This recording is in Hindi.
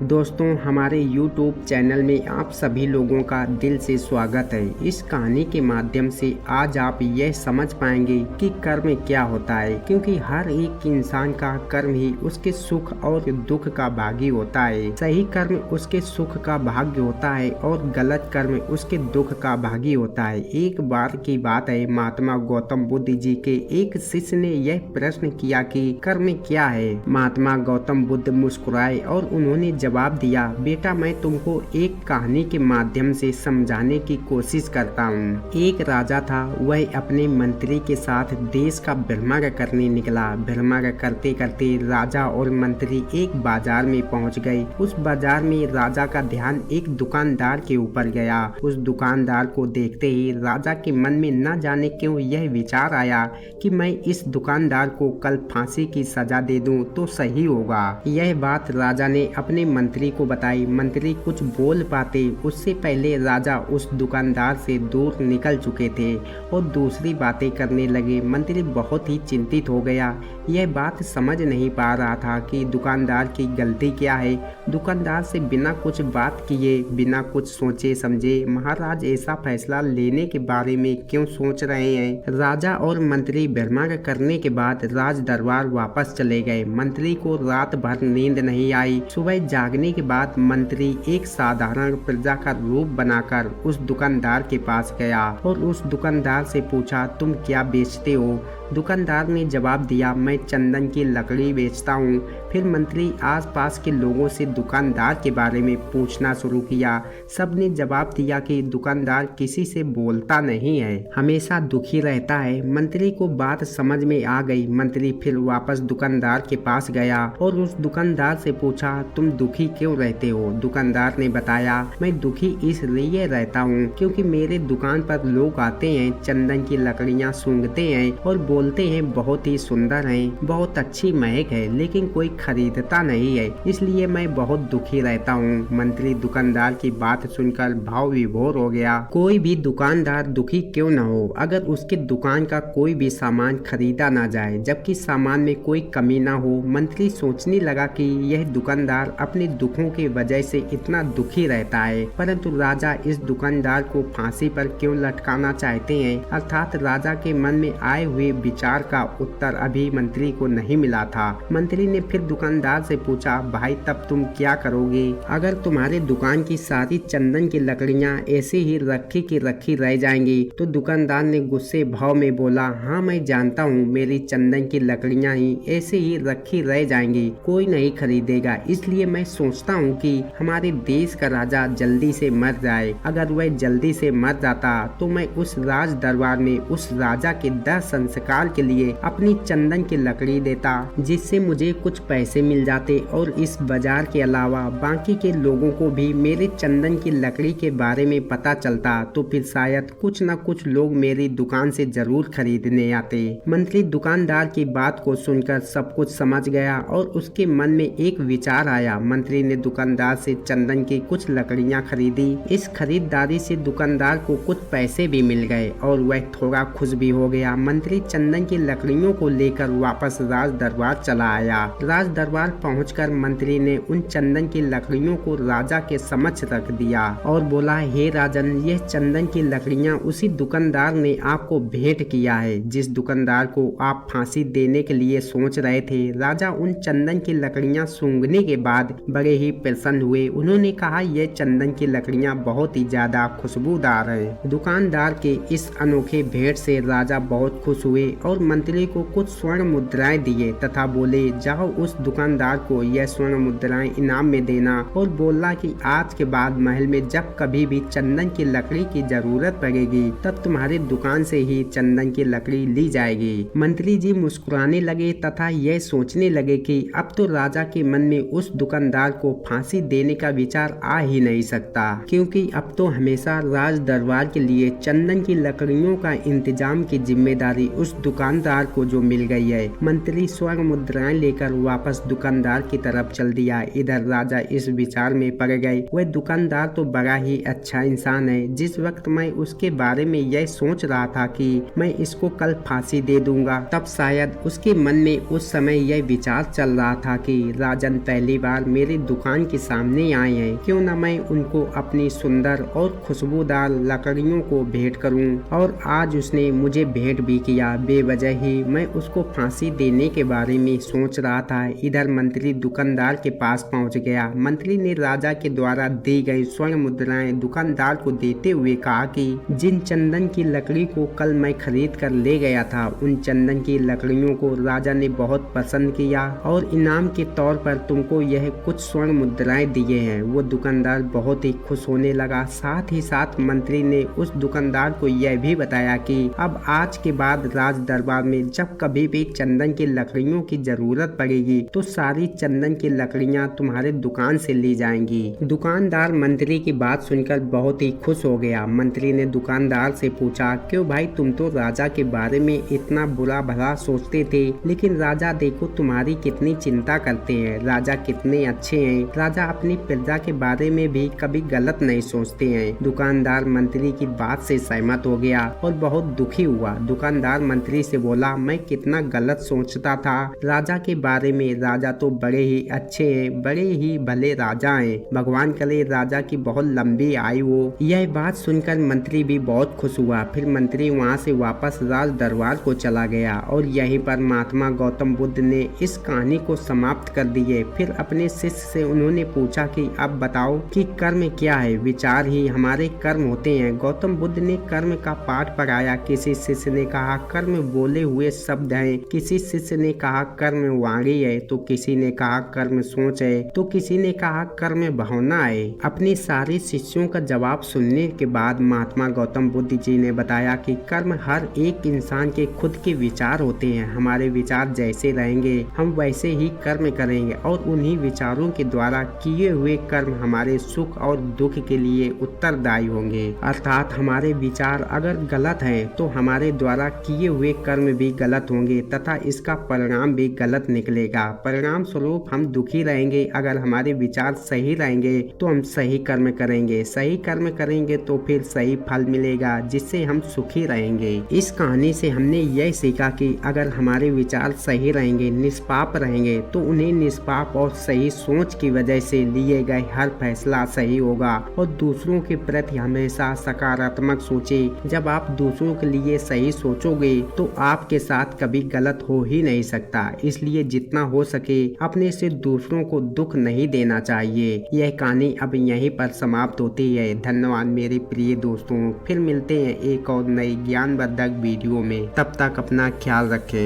दोस्तों हमारे YouTube चैनल में आप सभी लोगों का दिल से स्वागत है। इस कहानी के माध्यम से आज आप यह समझ पाएंगे कि कर्म क्या होता है, क्योंकि हर एक इंसान का कर्म ही उसके सुख और दुख का भागी होता है। सही कर्म उसके सुख का भाग्य होता है और गलत कर्म उसके दुख का भागी होता है। एक बार की बात है, महात्मा गौतम बुद्ध जी के एक शिष्य ने यह प्रश्न किया कि कर्म क्या है। महात्मा गौतम बुद्ध मुस्कुराए और उन्होंने जवाब दिया, बेटा मैं तुमको एक कहानी के माध्यम से समझाने की कोशिश करता हूँ। एक राजा था, वह अपने मंत्री के साथ देश का भ्रमण करने निकला। भ्रमण करते करते राजा और मंत्री एक बाजार में पहुँच गए। उस बाजार में राजा का ध्यान एक दुकानदार के ऊपर गया। उस दुकानदार को देखते ही राजा के मन में न जाने क्यों यह विचार आया कि मैं इस दुकानदार को कल फांसी की सजा दे दूं तो सही होगा। यह बात राजा ने अपने मंत्री को बताई। मंत्री कुछ बोल पाते उससे पहले राजा उस दुकानदार से दूर निकल चुके थे और दूसरी बातें करने लगे। मंत्री बहुत ही चिंतित हो गया। यह बात समझ नहीं पा रहा था कि दुकानदार की गलती क्या है। दुकानदार से बिना कुछ बात किए, बिना कुछ सोचे समझे महाराज ऐसा फैसला लेने के बारे में क्यों सोच रहे हैं। राजा और मंत्री भ्रमण करने के बाद राज दरबार वापस चले गए। मंत्री को रात भर नींद नहीं आई। सुबह जागने के बाद मंत्री एक साधारण प्रजा का रूप बनाकर उस दुकानदार के पास गया और उस दुकानदार से पूछा, तुम क्या बेचते हो। दुकानदार ने जवाब दिया, मैं चंदन की लकड़ी बेचता हूँ। फिर मंत्री आसपास के लोगों से दुकानदार के बारे में पूछना शुरू किया। सबने जवाब दिया कि दुकानदार किसी से बोलता नहीं है, हमेशा दुखी रहता है। मंत्री को बात समझ में आ गई। मंत्री फिर वापस दुकानदार के पास गया और उस दुकानदार से पूछा, तुम दुखी क्यों रहते हो। दुकानदार ने बताया, मैं दुखी इसलिए रहता हूँ क्योंकि मेरे दुकान पर लोग आते हैं, चंदन की लकड़ियाँ सूंघते हैं और बोलते हैं बहुत ही सुंदर हैं, बहुत अच्छी महक है, लेकिन कोई खरीदता नहीं है, इसलिए मैं बहुत दुखी रहता हूँ। मंत्री दुकानदार की बात सुनकर भाव विभोर हो गया। कोई भी दुकानदार दुखी क्यों न हो अगर उसके दुकान का कोई भी सामान खरीदा ना जाए, जबकि सामान में कोई कमी ना हो। मंत्री सोचने लगा कि यह दुकानदार अपने दुखों की वजह से इतना दुखी रहता है, परंतु राजा इस दुकानदार को फांसी पर क्यों लटकाना चाहते हैं। अर्थात राजा के मन में आए हुए विचार का उत्तर अभी मंत्री को नहीं मिला था। मंत्री ने फिर दुकानदार से पूछा, भाई तब तुम क्या करोगे अगर तुम्हारे दुकान की सारी चंदन की लकड़ियां ऐसे ही रखी की रखी रह जाएंगी। तो दुकानदार ने गुस्से भाव में बोला, हाँ मैं जानता हूँ मेरी चंदन की लकड़ियां ही ऐसे ही रखी रह जाएंगी, कोई नहीं खरीदेगा, इसलिए मैं सोचता हूँ कि हमारे देश का राजा जल्दी से मर जाए। अगर वह जल्दी से मर जाता तो मैं उस राज दरबार में उस राजा के दाह संस्कार के लिए अपनी चंदन की लकड़ी देता, जिससे मुझे कुछ पैसे मिल जाते और इस बाजार के अलावा बाकी के लोगों को भी मेरे चंदन की लकड़ी के बारे में पता चलता, तो फिर शायद कुछ न कुछ लोग मेरी दुकान से जरूर खरीदने आते। मंत्री दुकानदार की बात को सुनकर सब कुछ समझ गया और उसके मन में एक विचार आया। मंत्री ने दुकानदार से चंदन की कुछ लकड़ियां खरीदी। इस खरीदारी से दुकानदार को कुछ पैसे भी मिल गए और वह थोड़ा खुश भी हो गया। मंत्री चंदन की लकड़ियों को लेकर वापस राज दरबार चला आया। राज दरबार पहुंचकर मंत्री ने उन चंदन की लकड़ियों को राजा के समक्ष रख दिया और बोला, हे राजन, यह चंदन की लकड़ियां उसी दुकानदार ने आपको भेंट किया है जिस दुकानदार को आप फांसी देने के लिए सोच रहे थे। राजा उन चंदन की लकड़ियां सूंघने के बाद बड़े ही प्रसन्न हुए। उन्होंने कहा, यह चंदन की लकड़ियां बहुत ही ज्यादा खुशबूदार हैं। दुकानदार के इस अनोखे भेंट से राजा बहुत खुश हुए और मंत्री को कुछ स्वर्ण मुद्राएं दिए तथा बोले, जाओ उस दुकानदार को यह स्वर्ण मुद्राएं इनाम में देना और बोलना कि आज के बाद महल में जब कभी भी चंदन की लकड़ी की जरूरत पड़ेगी तब तुम्हारे दुकान से ही चंदन की लकड़ी ली जाएगी। मंत्री जी मुस्कुराने लगे तथा यह सोचने लगे कि अब तो राजा के मन में उस दुकानदार को फांसी देने का विचार आ ही नहीं सकता, क्योंकि अब तो हमेशा राज दरबार के लिए चंदन की लकड़ियों का इंतजाम की जिम्मेदारी उस दुकानदार को जो मिल गई है। मंत्री स्वर्ण मुद्राएं लेकर वापस दुकानदार की तरफ चल दिया। इधर राजा इस विचार में पड़ गए, वह दुकानदार तो बड़ा ही अच्छा इंसान है। जिस वक्त मैं उसके बारे में यह सोच रहा था कि मैं इसको कल फांसी दे दूंगा, तब शायद उसके मन में उस समय यह विचार चल रहा था कि राजन पहली बार मेरी दुकान के सामने आए हैं, क्यों न मैं उनको अपनी सुंदर और खुशबूदार लकड़ियों को भेंट करूं। और आज उसने मुझे भेंट भी किया। बेवजह ही मैं उसको फांसी देने के बारे में सोच रहा था। इधर मंत्री दुकानदार के पास पहुंच गया। मंत्री ने राजा के द्वारा दी गई स्वर्ण मुद्राएं दुकानदार को देते हुए कहा कि जिन चंदन की लकड़ी को कल मैं खरीद कर ले गया था, उन चंदन की लकड़ियों को राजा ने बहुत पसंद किया और इनाम के तौर पर तुमको यह कुछ स्वर्ण मुद्राएं दिए हैं। वो दुकानदार बहुत ही खुश होने लगा। साथ ही साथ मंत्री ने उस दुकानदार को यह भी बताया कि अब आज के बाद राज दरबार में जब कभी भी चंदन की लकड़ियों की जरूरत पड़ेगी तो सारी चंदन की लकड़ियां तुम्हारे दुकान से ली जाएंगी। दुकानदार मंत्री की बात सुनकर बहुत ही खुश हो गया। मंत्री ने दुकानदार से पूछा, क्यों भाई, तुम तो राजा के बारे में इतना बुरा भला सोचते थे, लेकिन राजा देखो तुम्हारी कितनी चिंता करते हैं। राजा कितने अच्छे हैं। राजा अपनी प्रजा के बारे में भी कभी गलत नहीं सोचते हैं। दुकानदार मंत्री की बात से सहमत हो गया और बहुत दुखी हुआ। दुकानदार मंत्री से बोला, मैं कितना गलत सोचता था राजा के बारे में। राजा तो बड़े ही अच्छे हैं, बड़े ही भले राजा हैं। भगवान करे राजा की बहुत लंबी आयु हो। यह बात सुनकर मंत्री भी बहुत खुश हुआ। फिर मंत्री वहाँ से वापस राज दरबार को चला गया और यहीं पर महात्मा गौतम बुद्ध ने इस कहानी को समाप्त कर दिए। फिर अपने शिष्य से उन्होंने पूछा कि अब बताओ कि कर्म क्या है। विचार ही हमारे कर्म होते हैं। गौतम बुद्ध ने कर्म का पाठ पढ़ाया। किसी शिष्य ने कहा कर्म बोले हुए शब्द है, किसी शिष्य ने कहा कर्म वाणी है, तो किसी ने कहा कर्म सोच है, तो किसी ने कहा कर्म भावना है। अपने सारे शिष्यों का जवाब सुनने के बाद महात्मा गौतम बुद्ध जी ने बताया कि कर्म हर एक इंसान के खुद के विचार होते हैं। हमारे विचार जैसे रहेंगे हम वैसे ही कर्म करेंगे और उन्हीं विचारों के द्वारा किए हुए कर्म हमारे सुख और दुख के लिए उत्तरदायी होंगे। अर्थात हमारे विचार अगर गलत हैं तो हमारे द्वारा किए हुए कर्म भी गलत होंगे तथा इसका परिणाम भी गलत निकलेगा। परिणाम स्वरूप हम दुखी रहेंगे। अगर हमारे विचार सही रहेंगे तो हम सही कर्म करेंगे। सही कर्म करेंगे तो फिर सही फल मिलेगा, जिससे हम सुखी रहेंगे। इस कहानी से हमने यह सीखा कि अगर हमारे विचार सही रहेंगे, निष्पाप रहेंगे, तो उन्हें निष्पाप और सही सोच की वजह से लिए गए हर फैसला सही होगा। और दूसरों के प्रति हमेशा सकारात्मक सोचे। जब आप दूसरों के लिए सही सोचोगे तो आपके साथ कभी गलत हो ही नहीं सकता। इसलिए जितना हो सके अपने से दूसरों को दुख नहीं देना चाहिए। यह कहानी अब यहीं पर समाप्त होती है। धन्यवाद मेरे प्रिय दोस्तों। फिर मिलते हैं एक और नई ज्ञानवर्धक वीडियो में। तब तक अपना ख्याल रखें।